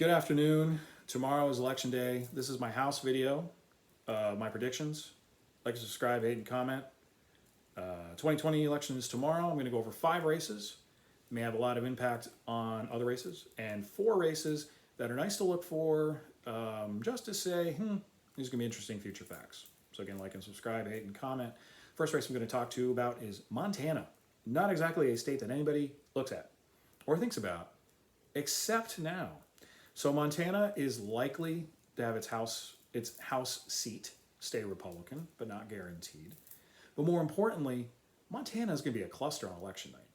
Good afternoon. Tomorrow is election day. This is my house video, my predictions. Like, subscribe, hate, and comment. 2020 election is tomorrow. I'm going to go over 5 races. May have a lot of impact on other races, and 4 races that are nice to look for, just to say, these are going to be interesting future facts. So again, like and subscribe, hate, and comment. First race I'm going to talk to you about is Montana. Not exactly a state that anybody looks at or thinks about, except now. So Montana is likely to have its House seat stay Republican, but not guaranteed. But more importantly, Montana is going to be a cluster on election night.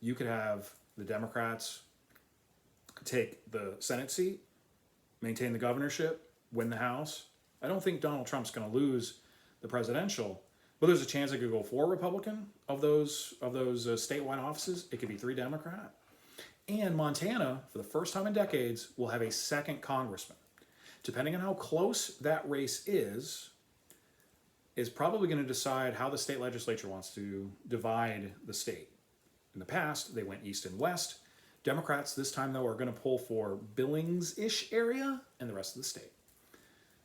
You could have the Democrats take the Senate seat, maintain the governorship, win the House. I don't think Donald Trump's going to lose the presidential, but there's a chance it could go 4 Republican of those statewide offices. It could be 3 Democrat. And Montana, for the first time in decades, will have a second congressman. Depending on how close that race is probably going to decide how the state legislature wants to divide the state. In the past, they went east and west. Democrats this time, though, are going to pull for Billings-ish area and the rest of the state.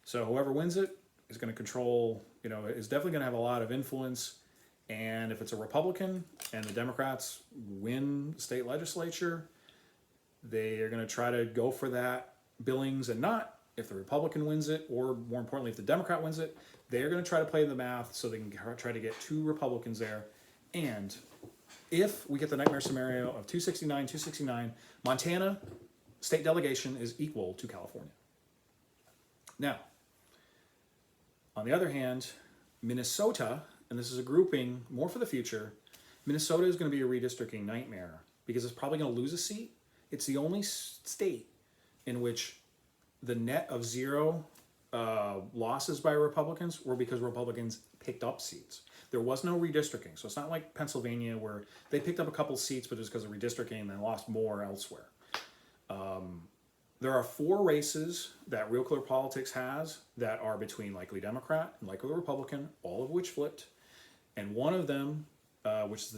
So whoever wins it is going to control, is definitely going to have a lot of influence. And if it's a Republican and the Democrats win the state legislature, they are going to try to go for that Billings and not. If the Republican wins it, or more importantly, if the Democrat wins it, they're going to try to play the math so they can try to get 2 Republicans there. And if we get the nightmare scenario of 269, Montana state delegation is equal to California. Now, on the other hand, Minnesota, and this is a grouping more for the future, Minnesota is going to be a redistricting nightmare because it's probably going to lose a seat. It's the only state in which the net of 0 losses by Republicans were because Republicans picked up seats. There was no redistricting. So it's not like Pennsylvania where they picked up a couple seats, but just because of redistricting and then lost more elsewhere. There are 4 races that Real Clear Politics has that are between likely Democrat and likely Republican, all of which flipped. And one of them, which is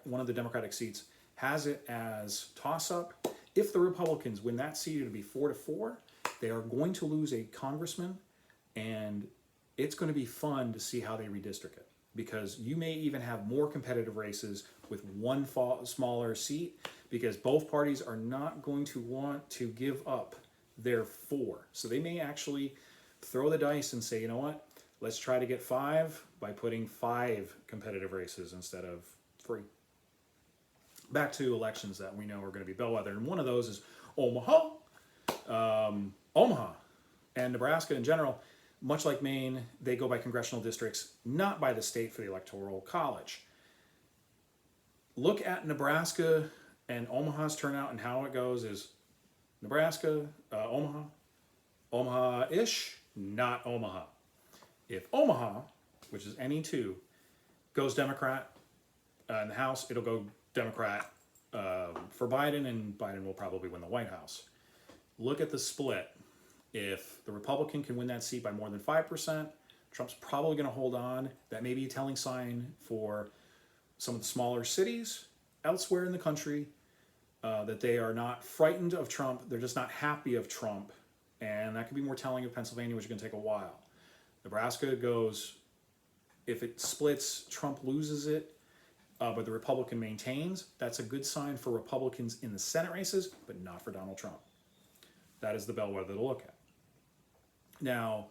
one of the Democratic seats, has it as toss-up. If the Republicans win that seat, it'll be 4-4. They are going to lose a congressman, and it's going to be fun to see how they redistrict it, because you may even have more competitive races with one smaller seat, because both parties are not going to want to give up their 4. So they may actually throw the dice and say, you know what, let's try to get 5 by putting 5 competitive races instead of 3. Back to elections that we know are going to be bellwether, and one of those is Omaha. Omaha and Nebraska in general, much like Maine, they go by congressional districts, not by the state for the Electoral College. Look at Nebraska and Omaha's turnout, and how it goes is Nebraska, Omaha, Omaha-ish, not Omaha. If Omaha, which is NE2, goes Democrat in the House, it'll go Democrat for Biden, and Biden will probably win the White House. Look at the split. If the Republican can win that seat by more than 5%, Trump's probably going to hold on. That may be a telling sign for some of the smaller cities elsewhere in the country that they are not frightened of Trump. They're just not happy of Trump. And that could be more telling of Pennsylvania, which is going to take a while. Nebraska goes, if it splits, Trump loses it, but the Republican maintains. That's a good sign for Republicans in the Senate races, but not for Donald Trump. That is the bellwether to look at. Now,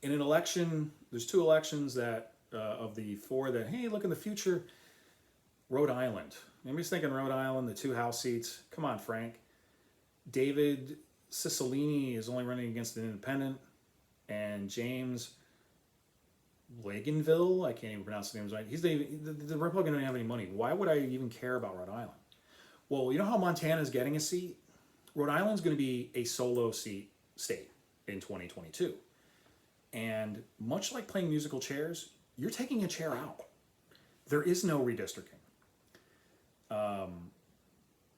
in an election, there's 2 elections that of the 4 that, hey, look in the future. Rhode Island. Anybody's thinking Rhode Island, the 2 House seats? Come on, Frank. David Cicilline is only running against an independent, and James Laganville, I can't even pronounce the names right. He's the Republican doesn't have any money. Why would I even care about Rhode Island? Well, you know how Montana's getting a seat? Rhode Island's going to be a solo seat state in 2022. And much like playing musical chairs, you're taking a chair out. There is no redistricting.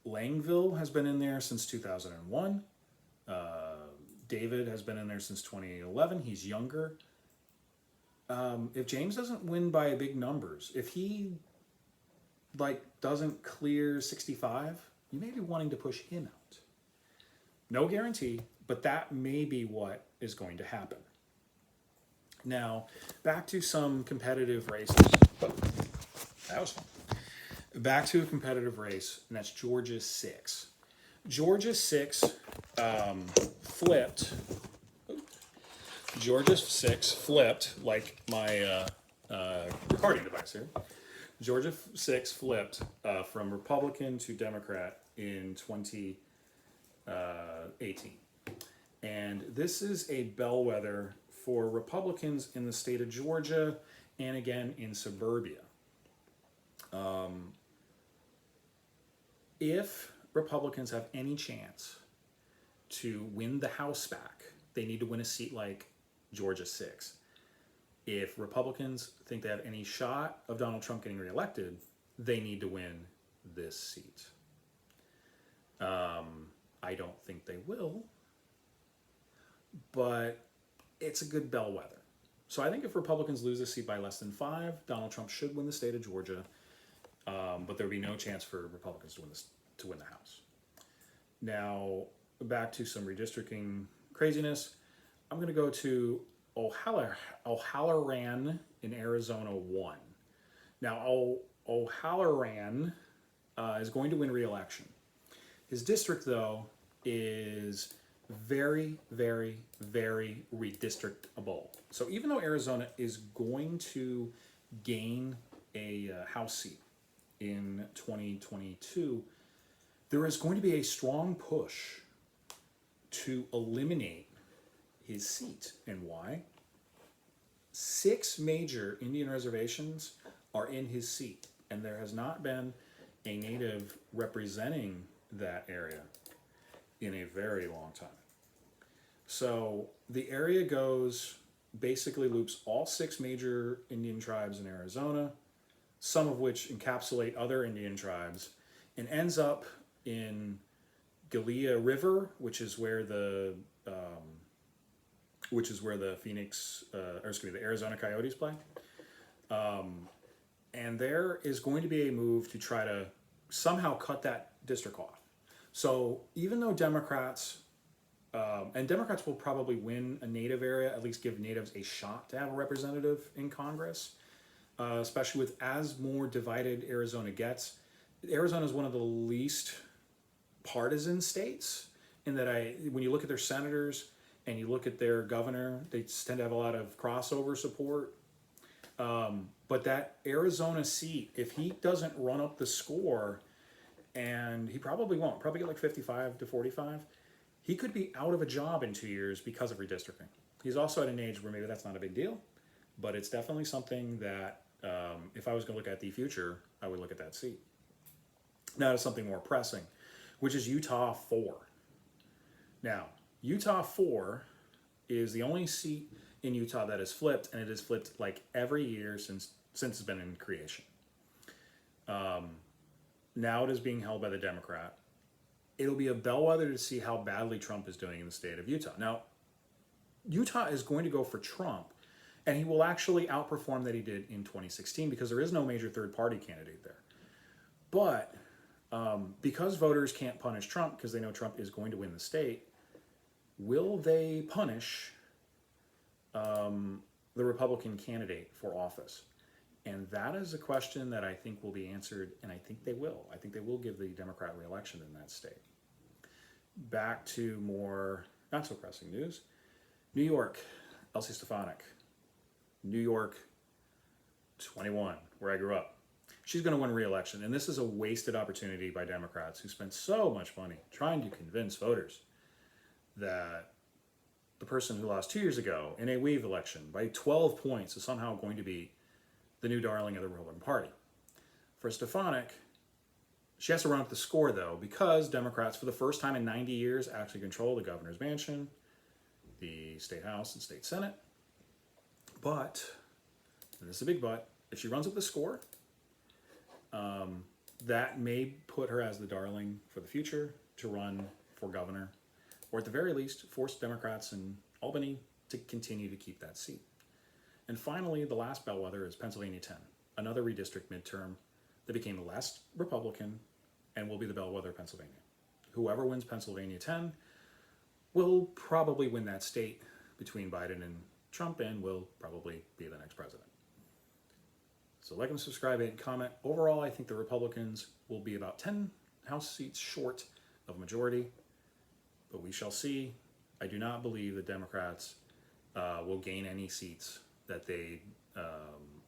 Langville has been in there since 2001. David has been in there since 2011. He's younger. If James doesn't win by big numbers, if he doesn't clear 65, you may be wanting to push him out. No guarantee, but that may be what is going to happen. Now, back to some competitive races. Oh, that was fun. Back to a competitive race, and that's Georgia 6. Georgia 6 flipped. Georgia 6 flipped, like my recording device here. Georgia 6 flipped from Republican to Democrat in 2018. And this is a bellwether for Republicans in the state of Georgia and again in suburbia. If Republicans have any chance to win the House back, they need to win a seat like Georgia 6. If Republicans think they have any shot of Donald Trump getting reelected, they need to win this seat. I don't think they will, but it's a good bellwether. So I think if Republicans lose this seat by less than 5, Donald Trump should win the state of Georgia, but there would be no chance for Republicans to win the House. Now, back to some redistricting craziness. I'm going to go to O'Halloran in Arizona 1. Now, O'Halloran is going to win re-election. His district, though, is very, very, very redistrictable. So even though Arizona is going to gain a House seat in 2022, there is going to be a strong push to eliminate his seat. And why? 6 major Indian reservations are in his seat, and there has not been a native representing that area in a very long time. So the area basically loops all 6 major Indian tribes in Arizona, some of which encapsulate other Indian tribes, and ends up in Gallia River, which is where the the Arizona Coyotes play. And there is going to be a move to try to somehow cut that district off. So even though Democrats will probably win a native area, at least give natives a shot to have a representative in Congress, especially with as more divided Arizona gets. Arizona is one of the least partisan states in that when you look at their senators and you look at their governor, they tend to have a lot of crossover support. But that Arizona seat, if he doesn't run up the score, and he probably won't, probably get like 55 to 45, he could be out of a job in 2 years because of redistricting. He's also at an age where maybe that's not a big deal, but it's definitely something that if I was going to look at the future, I would look at that seat. Now to something more pressing, which is Utah 4. Now, Utah 4 is the only seat in Utah that is flipped, and it is flipped like every year since it's been in creation. Now it is being held by the Democrat. It'll be a bellwether to see how badly Trump is doing in the state of Utah. Now, Utah is going to go for Trump, and he will actually outperform that he did in 2016 because there is no major third-party candidate there. But because voters can't punish Trump because they know Trump is going to win the state, will they punish the Republican candidate for office? And that is a question that I think will be answered, and I think they will. I think they will give the Democrat re-election in that state. Back to more not so pressing news. New York, Elsie Stefanik. New York 21, where I grew up. She's going to win re-election, and this is a wasted opportunity by Democrats who spent so much money trying to convince voters that the person who lost 2 years ago in a weave election by 12 points is somehow going to be the new darling of the Republican Party. For Stefanik, she has to run up the score, though, because Democrats, for the first time in 90 years, actually control the governor's mansion, the state house, and state senate. But, and this is a big but, if she runs up the score, that may put her as the darling for the future to run for governor, or at the very least, force Democrats in Albany to continue to keep that seat. And finally, the last bellwether is Pennsylvania 10, another redistrict midterm that became less Republican and will be the bellwether of Pennsylvania. Whoever wins Pennsylvania 10 will probably win that state between Biden and Trump and will probably be the next president. So like and subscribe and comment. Overall, I think the Republicans will be about 10 House seats short of a majority, but we shall see. I do not believe the Democrats will gain any seats that they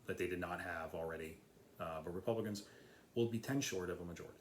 did not have already, but Republicans will be 10 short of a majority.